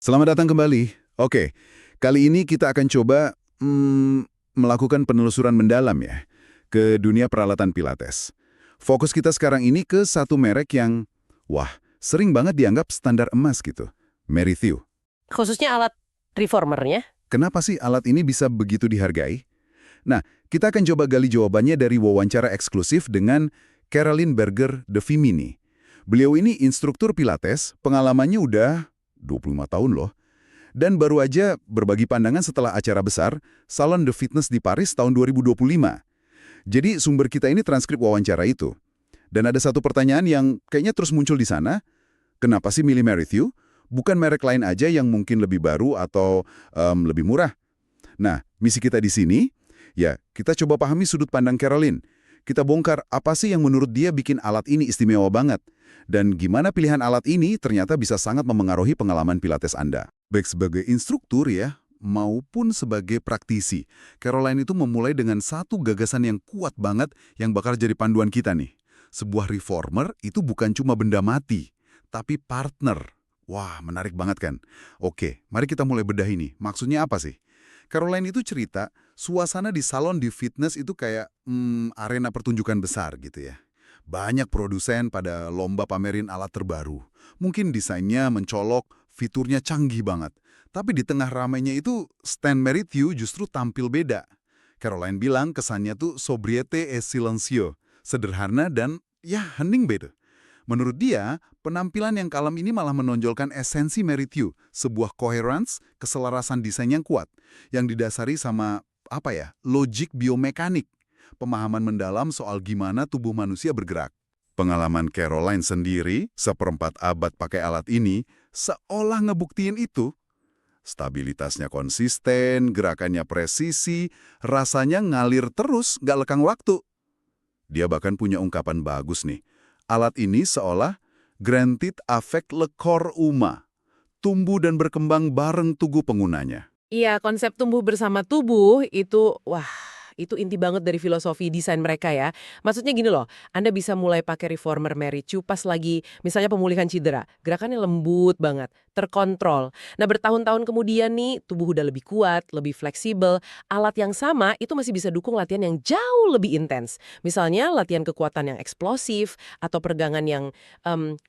Selamat datang kembali. Oke, kali ini kita akan coba melakukan penelusuran mendalam ya ke dunia peralatan Pilates. Fokus kita sekarang ini ke satu merek yang, wah, sering banget dianggap standar emas gitu, Merrithew. Khususnya alat reformernya. Kenapa sih alat ini bisa begitu dihargai? Nah, kita akan coba gali jawabannya dari wawancara eksklusif dengan Caroline Berger de Vimini. Beliau ini instruktur Pilates, pengalamannya udah 25 tahun loh. Dan baru aja berbagi pandangan setelah acara besar Salon de Fitness di Paris tahun 2025. Jadi sumber kita ini transkrip wawancara itu. Dan ada satu pertanyaan yang kayaknya terus muncul di sana. Kenapa sih milih Merrithew? Bukan merek lain aja yang mungkin lebih baru atau lebih murah. Nah, misi kita di sini, ya kita coba pahami sudut pandang Caroline. Kita bongkar apa sih yang menurut dia bikin alat ini istimewa banget. Dan gimana pilihan alat ini ternyata bisa sangat memengaruhi pengalaman Pilates Anda. Baik sebagai instruktur ya, maupun sebagai praktisi. Caroline itu memulai dengan satu gagasan yang kuat banget yang bakal jadi panduan kita nih. Sebuah reformer itu bukan cuma benda mati, tapi partner. Wah, menarik banget kan? Oke, mari kita mulai bedah ini. Maksudnya apa sih? Caroline itu cerita, suasana di salon di fitness itu kayak arena pertunjukan besar gitu ya. Banyak produsen pada lomba pamerin alat terbaru. Mungkin desainnya mencolok, fiturnya canggih banget. Tapi di tengah ramainya itu, stand Merrithew justru tampil beda. Caroline bilang kesannya tuh sobriete et silencio, sederhana dan ya hening beda. Menurut dia, penampilan yang kalem ini malah menonjolkan esensi Merrithew, sebuah coherence, keselarasan desain yang kuat, yang didasari sama, logik biomekanik, pemahaman mendalam soal gimana tubuh manusia bergerak. Pengalaman Caroline sendiri, seperempat abad pakai alat ini, seolah ngebuktiin itu. Stabilitasnya konsisten, gerakannya presisi, rasanya ngalir terus, nggak lekang waktu. Dia bahkan punya ungkapan bagus nih. Alat ini seolah granted avec le corps humain, tumbuh dan berkembang bareng tubuh penggunanya. Iya, konsep tumbuh bersama tubuh itu, wah, itu inti banget dari filosofi desain mereka ya. Maksudnya gini loh, Anda bisa mulai pakai reformer Merrithew pas lagi misalnya pemulihan cedera. Gerakannya lembut banget, terkontrol. Nah, bertahun-tahun kemudian nih, tubuh udah lebih kuat, lebih fleksibel. Alat yang sama itu masih bisa dukung latihan yang jauh lebih intens. Misalnya latihan kekuatan yang eksplosif atau peregangan yang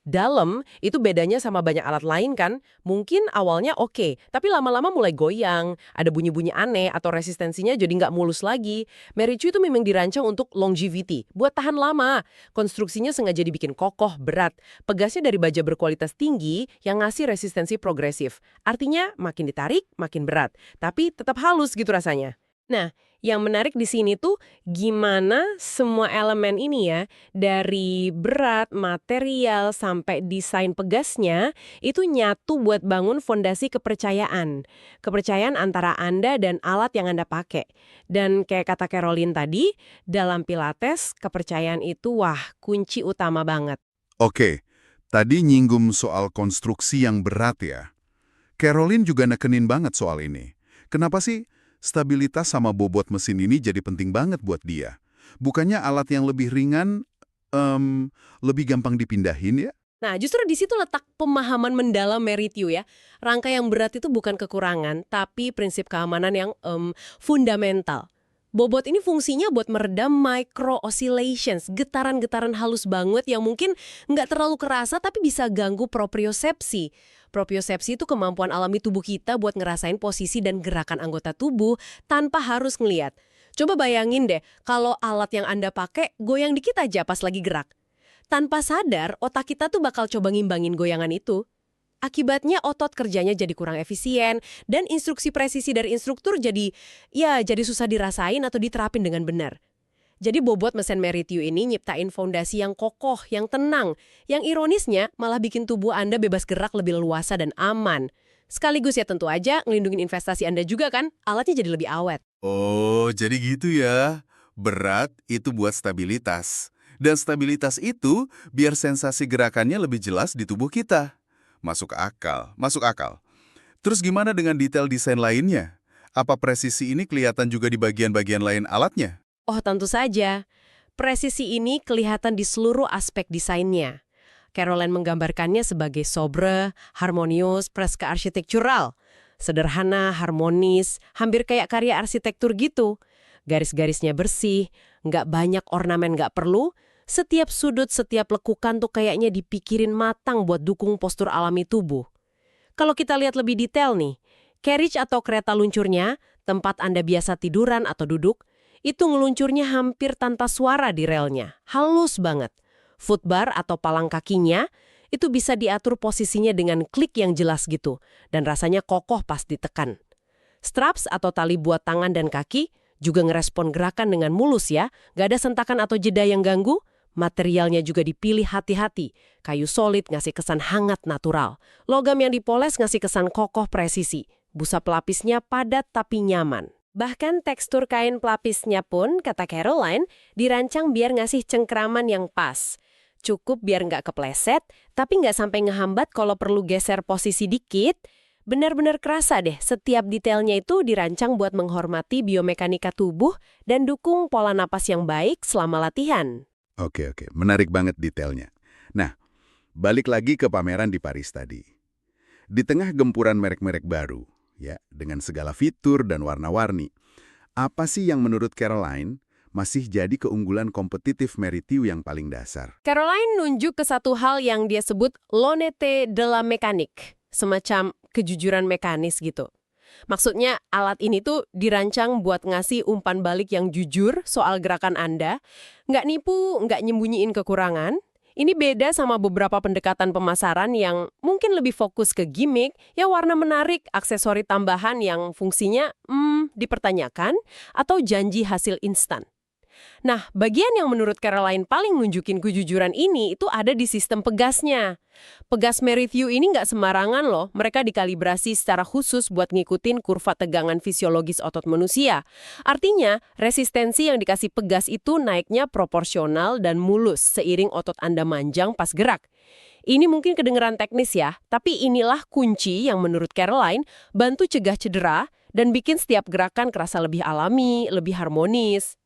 dalam, itu bedanya sama banyak alat lain kan. Mungkin awalnya oke, tapi lama-lama mulai goyang, ada bunyi-bunyi aneh atau resistensinya jadi nggak mulus lagi. Merrithew itu memang dirancang untuk longevity, buat tahan lama. Konstruksinya sengaja dibikin kokoh, berat. Pegasnya dari baja berkualitas tinggi yang ngasih resistensi progresif. Artinya makin ditarik, makin berat. Tapi tetap halus gitu rasanya. Nah, yang menarik di sini tuh gimana semua elemen ini ya, dari berat, material, sampai desain pegasnya, itu nyatu buat bangun fondasi kepercayaan. Kepercayaan antara Anda dan alat yang Anda pakai. Dan kayak kata Caroline tadi, dalam Pilates, kepercayaan itu wah, kunci utama banget. Oke, tadi nyinggung soal konstruksi yang berat ya. Caroline juga nekenin banget soal ini. Kenapa sih stabilitas sama bobot mesin ini jadi penting banget buat dia? Bukannya alat yang lebih ringan, lebih gampang dipindahin ya? Nah, justru di situ letak pemahaman mendalam Merrithew ya. Rangka yang berat itu bukan kekurangan, tapi prinsip keamanan yang fundamental. Bobot ini fungsinya buat meredam micro oscillations, getaran-getaran halus banget yang mungkin nggak terlalu kerasa tapi bisa ganggu propriosepsi. Propriosepsi itu kemampuan alami tubuh kita buat ngerasain posisi dan gerakan anggota tubuh tanpa harus ngeliat. Coba bayangin deh, kalau alat yang Anda pakai goyang dikit aja pas lagi gerak. Tanpa sadar, otak kita tuh bakal coba ngimbangin goyangan itu. Akibatnya otot kerjanya jadi kurang efisien dan instruksi presisi dari instruktur jadi susah dirasain atau diterapin dengan benar. Jadi bobot mesin Merrithew ini nyiptain fondasi yang kokoh, yang tenang. Yang ironisnya malah bikin tubuh Anda bebas gerak lebih leluasa dan aman. Sekaligus ya tentu aja ngelindungin investasi Anda juga kan, alatnya jadi lebih awet. Oh, jadi gitu ya. Berat itu buat stabilitas. Dan stabilitas itu biar sensasi gerakannya lebih jelas di tubuh kita. Masuk akal, masuk akal. Terus gimana dengan detail desain lainnya? Apa presisi ini kelihatan juga di bagian-bagian lain alatnya? Oh tentu saja, presisi ini kelihatan di seluruh aspek desainnya. Caroline menggambarkannya sebagai sobre, harmonius, preska arsitektural. Sederhana, harmonis, hampir kayak karya arsitektur gitu. Garis-garisnya bersih, nggak banyak ornamen nggak perlu. Setiap sudut, setiap lekukan tuh kayaknya dipikirin matang buat dukung postur alami tubuh. Kalau kita lihat lebih detail nih, carriage atau kereta luncurnya, tempat Anda biasa tiduran atau duduk, itu ngeluncurnya hampir tanpa suara di relnya. Halus banget. Footbar atau palang kakinya, itu bisa diatur posisinya dengan klik yang jelas gitu, dan rasanya kokoh pas ditekan. Straps atau tali buat tangan dan kaki juga ngerespon gerakan dengan mulus ya, nggak ada sentakan atau jeda yang ganggu. Materialnya juga dipilih hati-hati, kayu solid ngasih kesan hangat natural, logam yang dipoles ngasih kesan kokoh presisi, busa pelapisnya padat tapi nyaman. Bahkan tekstur kain pelapisnya pun, kata Caroline, dirancang biar ngasih cengkraman yang pas. Cukup biar nggak kepleset, tapi nggak sampai ngehambat kalau perlu geser posisi dikit. Benar-benar kerasa deh, setiap detailnya itu dirancang buat menghormati biomekanika tubuh dan dukung pola napas yang baik selama latihan. Oke, menarik banget detailnya. Nah, balik lagi ke pameran di Paris tadi. Di tengah gempuran merek-merek baru, ya, dengan segala fitur dan warna-warni, apa sih yang menurut Caroline masih jadi keunggulan kompetitif Merrithew yang paling dasar? Caroline nunjuk ke satu hal yang dia sebut l'honnêteté de la mécanique, semacam kejujuran mekanis gitu. Maksudnya alat ini tuh dirancang buat ngasih umpan balik yang jujur soal gerakan Anda, nggak nipu, nggak nyembunyiin kekurangan. Ini beda sama beberapa pendekatan pemasaran yang mungkin lebih fokus ke gimmick, ya warna menarik, aksesori tambahan yang fungsinya dipertanyakan, atau janji hasil instan. Nah, bagian yang menurut Caroline paling nunjukin kejujuran ini itu ada di sistem pegasnya. Pegas Merrithew ini nggak sembarangan loh, mereka dikalibrasi secara khusus buat ngikutin kurva tegangan fisiologis otot manusia. Artinya, resistensi yang dikasih pegas itu naiknya proporsional dan mulus seiring otot Anda manjang pas gerak. Ini mungkin kedengeran teknis ya, tapi inilah kunci yang menurut Caroline bantu cegah cedera dan bikin setiap gerakan kerasa lebih alami, lebih harmonis.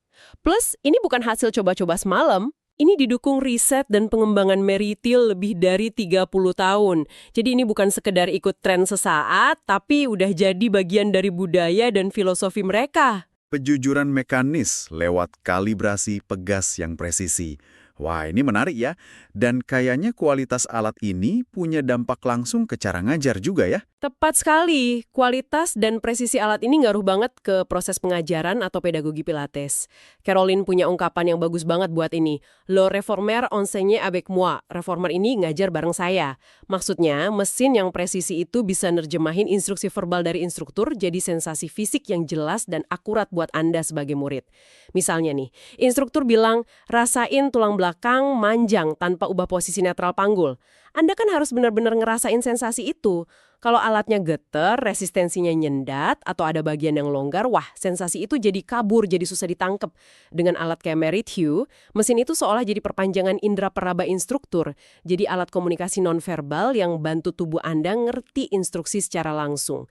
Plus, ini bukan hasil coba-coba semalam. Ini didukung riset dan pengembangan Merrithew lebih dari 30 tahun. Jadi ini bukan sekedar ikut tren sesaat, tapi udah jadi bagian dari budaya dan filosofi mereka. Penjujuran mekanis lewat kalibrasi pegas yang presisi. Wah, ini menarik ya. Dan kayaknya kualitas alat ini punya dampak langsung ke cara ngajar juga ya. Tepat sekali, kualitas dan presisi alat ini ngaruh banget ke proses pengajaran atau pedagogi Pilates. Caroline punya ungkapan yang bagus banget buat ini. Le réformer enseigne avec moi. Reformer ini ngajar bareng saya. Maksudnya, mesin yang presisi itu bisa nerjemahin instruksi verbal dari instruktur jadi sensasi fisik yang jelas dan akurat buat Anda sebagai murid. Misalnya nih, instruktur bilang, rasain tulang belakang manjang tanpa ubah posisi netral panggul. Anda kan harus benar-benar ngerasain sensasi itu. Kalau alatnya geter, resistensinya nyendat, atau ada bagian yang longgar, wah, sensasi itu jadi kabur, jadi susah ditangkep. Dengan alat kayak Merrithew, mesin itu seolah jadi perpanjangan indera peraba instruktur. Jadi alat komunikasi nonverbal yang bantu tubuh Anda ngerti instruksi secara langsung.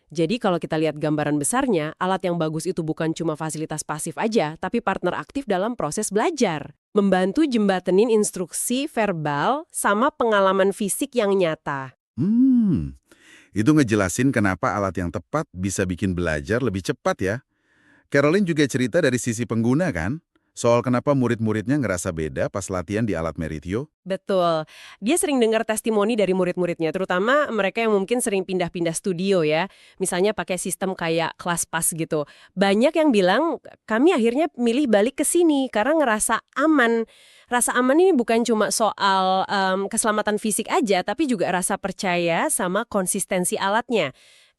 Jadi kalau kita lihat gambaran besarnya, alat yang bagus itu bukan cuma fasilitas pasif aja, tapi partner aktif dalam proses belajar. Membantu jembatenin instruksi verbal sama pengalaman fisik yang nyata. Itu ngejelasin kenapa alat yang tepat bisa bikin belajar lebih cepat ya. Caroline juga cerita dari sisi pengguna kan? Soal kenapa murid-muridnya ngerasa beda pas latihan di alat Merrithew. Betul. Dia sering dengar testimoni dari murid-muridnya, terutama mereka yang mungkin sering pindah-pindah studio ya. Misalnya pakai sistem kayak kelas pas gitu. Banyak yang bilang, kami akhirnya milih balik ke sini karena ngerasa aman. Rasa aman ini bukan cuma soal keselamatan fisik aja, tapi juga rasa percaya sama konsistensi alatnya.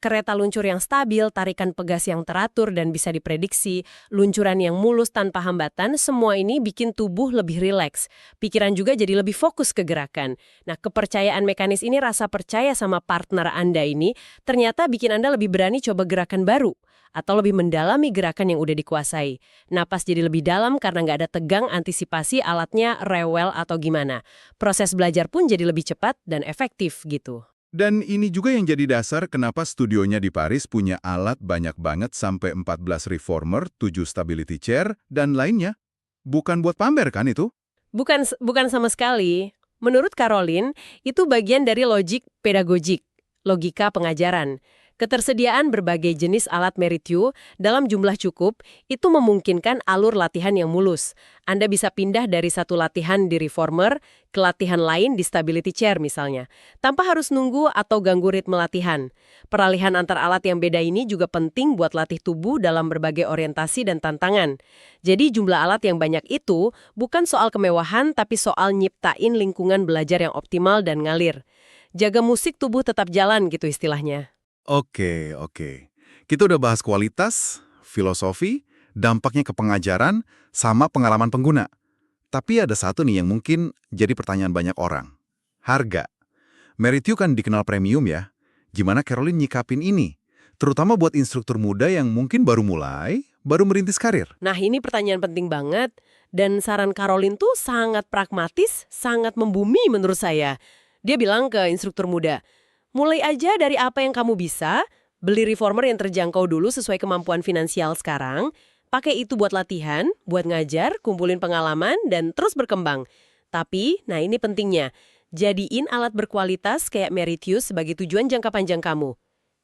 Kereta luncur yang stabil, tarikan pegas yang teratur dan bisa diprediksi, luncuran yang mulus tanpa hambatan, semua ini bikin tubuh lebih rileks. Pikiran juga jadi lebih fokus ke gerakan. Nah, kepercayaan mekanis ini, rasa percaya sama partner Anda ini, ternyata bikin Anda lebih berani coba gerakan baru. Atau lebih mendalami gerakan yang udah dikuasai. Napas jadi lebih dalam karena nggak ada tegang antisipasi alatnya rewel atau gimana. Proses belajar pun jadi lebih cepat dan efektif gitu. Dan ini juga yang jadi dasar kenapa studionya di Paris punya alat banyak banget sampai 14 reformer, 7 stability chair, dan lainnya. Bukan buat pamer kan itu? Bukan sama sekali. Menurut Caroline, itu bagian dari logik pedagogik, logika pengajaran. Ketersediaan berbagai jenis alat Meritu dalam jumlah cukup itu memungkinkan alur latihan yang mulus. Anda bisa pindah dari satu latihan di reformer ke latihan lain di stability chair misalnya, tanpa harus nunggu atau ganggu ritme latihan. Peralihan antar alat yang beda ini juga penting buat latih tubuh dalam berbagai orientasi dan tantangan. Jadi jumlah alat yang banyak itu bukan soal kemewahan tapi soal nyiptain lingkungan belajar yang optimal dan ngalir. Jaga musik tubuh tetap jalan gitu istilahnya. Oke, oke. Kita udah bahas kualitas, filosofi, dampaknya ke pengajaran, sama pengalaman pengguna. Tapi ada satu nih yang mungkin jadi pertanyaan banyak orang. Harga. Meritu kan dikenal premium ya. Gimana Caroline nyikapin ini? Terutama buat instruktur muda yang mungkin baru mulai, baru merintis karir. Nah, ini pertanyaan penting banget. Dan saran Caroline tuh sangat pragmatis, sangat membumi menurut saya. Dia bilang ke instruktur muda, mulai aja dari apa yang kamu bisa, beli reformer yang terjangkau dulu sesuai kemampuan finansial sekarang, pakai itu buat latihan, buat ngajar, kumpulin pengalaman, dan terus berkembang. Tapi, nah ini pentingnya, jadiin alat berkualitas kayak Meritu sebagai tujuan jangka panjang kamu.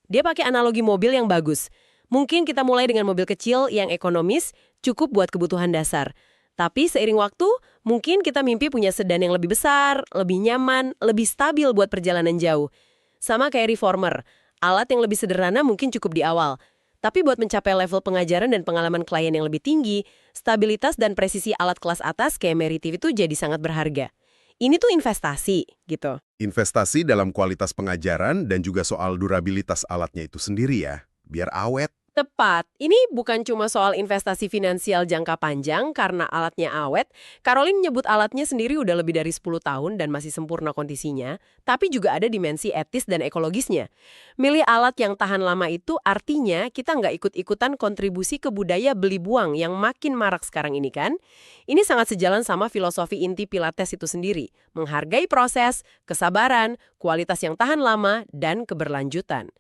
Dia pakai analogi mobil yang bagus. Mungkin kita mulai dengan mobil kecil yang ekonomis, cukup buat kebutuhan dasar. Tapi seiring waktu, mungkin kita mimpi punya sedan yang lebih besar, lebih nyaman, lebih stabil buat perjalanan jauh. Sama kayak reformer, alat yang lebih sederhana mungkin cukup di awal. Tapi buat mencapai level pengajaran dan pengalaman klien yang lebih tinggi, stabilitas dan presisi alat kelas atas kayak Meritu itu jadi sangat berharga. Ini tuh investasi, gitu. Investasi dalam kualitas pengajaran dan juga soal durabilitas alatnya itu sendiri ya, biar awet. Tepat. Ini bukan cuma soal investasi finansial jangka panjang karena alatnya awet. Caroline nyebut alatnya sendiri udah lebih dari 10 tahun dan masih sempurna kondisinya, tapi juga ada dimensi etis dan ekologisnya. Milih alat yang tahan lama itu artinya kita nggak ikut-ikutan kontribusi ke budaya beli buang yang makin marak sekarang ini kan? Ini sangat sejalan sama filosofi inti Pilates itu sendiri, menghargai proses, kesabaran, kualitas yang tahan lama, dan keberlanjutan.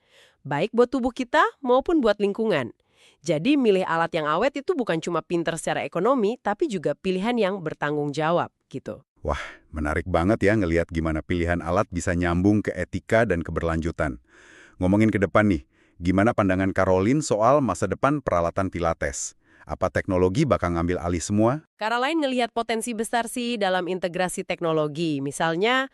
Baik buat tubuh kita maupun buat lingkungan. Jadi milih alat yang awet itu bukan cuma pinter secara ekonomi, tapi juga pilihan yang bertanggung jawab, gitu. Wah, menarik banget ya ngelihat gimana pilihan alat bisa nyambung ke etika dan keberlanjutan. Ngomongin ke depan nih, gimana pandangan Caroline soal masa depan peralatan Pilates? Apa teknologi bakal ngambil alih semua? Caroline ngelihat potensi besar sih dalam integrasi teknologi. Misalnya,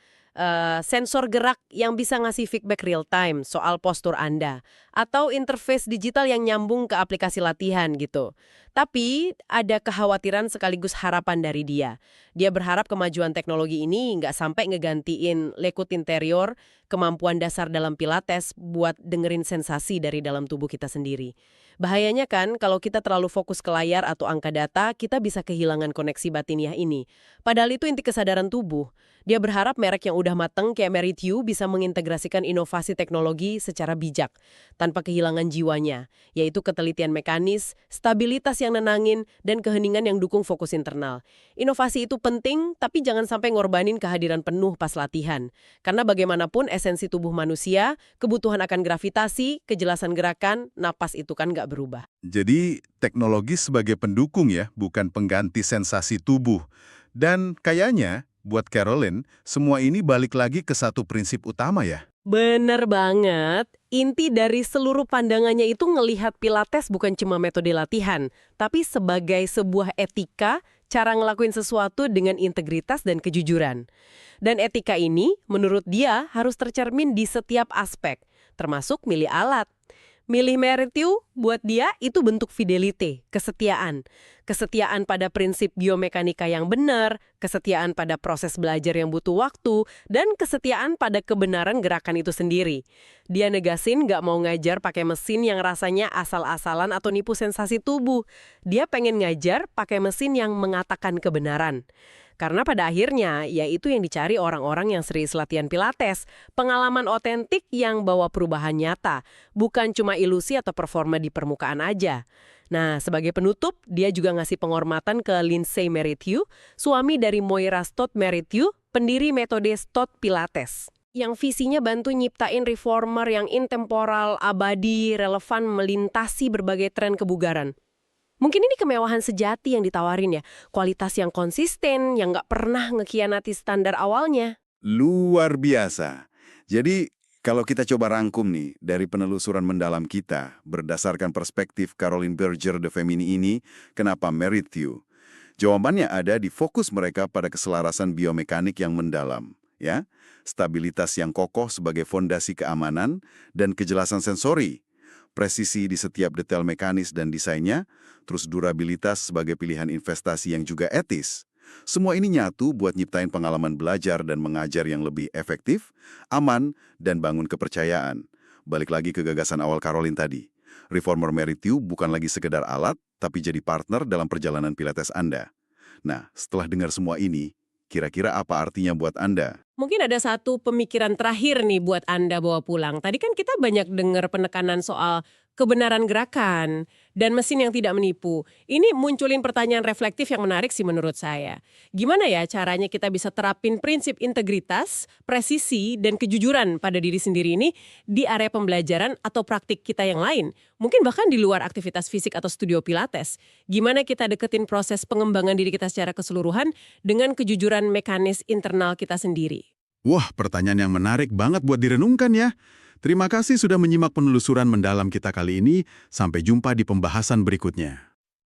sensor gerak yang bisa ngasih feedback real time soal postur Anda. Atau interface digital yang nyambung ke aplikasi latihan gitu. Tapi ada kekhawatiran sekaligus harapan dari dia. Dia berharap kemajuan teknologi ini nggak sampai ngegantiin lekut interior, kemampuan dasar dalam Pilates buat dengerin sensasi dari dalam tubuh kita sendiri. Bahayanya kan kalau kita terlalu fokus ke layar atau angka data, kita bisa kehilangan koneksi batiniah ini. Padahal itu inti kesadaran tubuh. Dia berharap merek yang udah mateng kayak Meritu bisa mengintegrasikan inovasi teknologi secara bijak, tanpa kehilangan jiwanya, yaitu ketelitian mekanis, stabilitas yang nenangin, dan keheningan yang dukung fokus internal. Inovasi itu penting, tapi jangan sampai ngorbanin kehadiran penuh pas latihan. Karena bagaimanapun esensi tubuh manusia, kebutuhan akan gravitasi, kejelasan gerakan, napas itu kan nggak berubah. Jadi, teknologi sebagai pendukung ya, bukan pengganti sensasi tubuh. Dan kayaknya, buat Caroline, semua ini balik lagi ke satu prinsip utama ya. Bener banget. Inti dari seluruh pandangannya itu ngelihat Pilates bukan cuma metode latihan, tapi sebagai sebuah etika, cara ngelakuin sesuatu dengan integritas dan kejujuran. Dan etika ini, menurut dia, harus tercermin di setiap aspek, termasuk milih alat. Milih Meritu buat dia itu bentuk fidelity, kesetiaan. Kesetiaan pada prinsip biomekanika yang benar, kesetiaan pada proses belajar yang butuh waktu, dan kesetiaan pada kebenaran gerakan itu sendiri. Dia negasin nggak mau ngajar pakai mesin yang rasanya asal-asalan atau nipu sensasi tubuh. Dia pengen ngajar pakai mesin yang mengatakan kebenaran. Karena pada akhirnya, yaitu yang dicari orang-orang yang serius latihan Pilates, pengalaman otentik yang bawa perubahan nyata, bukan cuma ilusi atau performa di permukaan aja. Nah, sebagai penutup, dia juga ngasih penghormatan ke Lindsay Meritu, suami dari Moira Stott Meritu, pendiri metode Stott Pilates, yang visinya bantu nyiptain reformer yang intemporal, abadi, relevan, melintasi berbagai tren kebugaran. Mungkin ini kemewahan sejati yang ditawarin ya, kualitas yang konsisten, yang nggak pernah ngekhianati standar awalnya. Luar biasa. Jadi, kalau kita coba rangkum nih, dari penelusuran mendalam kita, berdasarkan perspektif Caroline Berger de Femini ini, kenapa merit you? Jawabannya ada di fokus mereka pada keselarasan biomekanik yang mendalam, ya. Stabilitas yang kokoh sebagai fondasi keamanan dan kejelasan sensori. Presisi di setiap detail mekanis dan desainnya, terus durabilitas sebagai pilihan investasi yang juga etis. Semua ini nyatu buat nyiptain pengalaman belajar dan mengajar yang lebih efektif, aman, dan bangun kepercayaan. Balik lagi ke gagasan awal Caroline tadi. Reformer Merit You bukan lagi sekedar alat, tapi jadi partner dalam perjalanan Pilates Anda. Nah, setelah dengar semua ini, kira-kira apa artinya buat Anda? Mungkin ada satu pemikiran terakhir nih buat Anda bawa pulang. Tadi kan kita banyak dengar penekanan soal kebenaran gerakan dan mesin yang tidak menipu. Ini munculin pertanyaan reflektif yang menarik sih menurut saya. Gimana ya caranya kita bisa terapin prinsip integritas, presisi, dan kejujuran pada diri sendiri ini di area pembelajaran atau praktik kita yang lain? Mungkin bahkan di luar aktivitas fisik atau studio pilates. Gimana kita deketin proses pengembangan diri kita secara keseluruhan dengan kejujuran mekanis internal kita sendiri? Wah, pertanyaan yang menarik banget buat direnungkan ya. Terima kasih sudah menyimak penelusuran mendalam kita kali ini. Sampai jumpa di pembahasan berikutnya.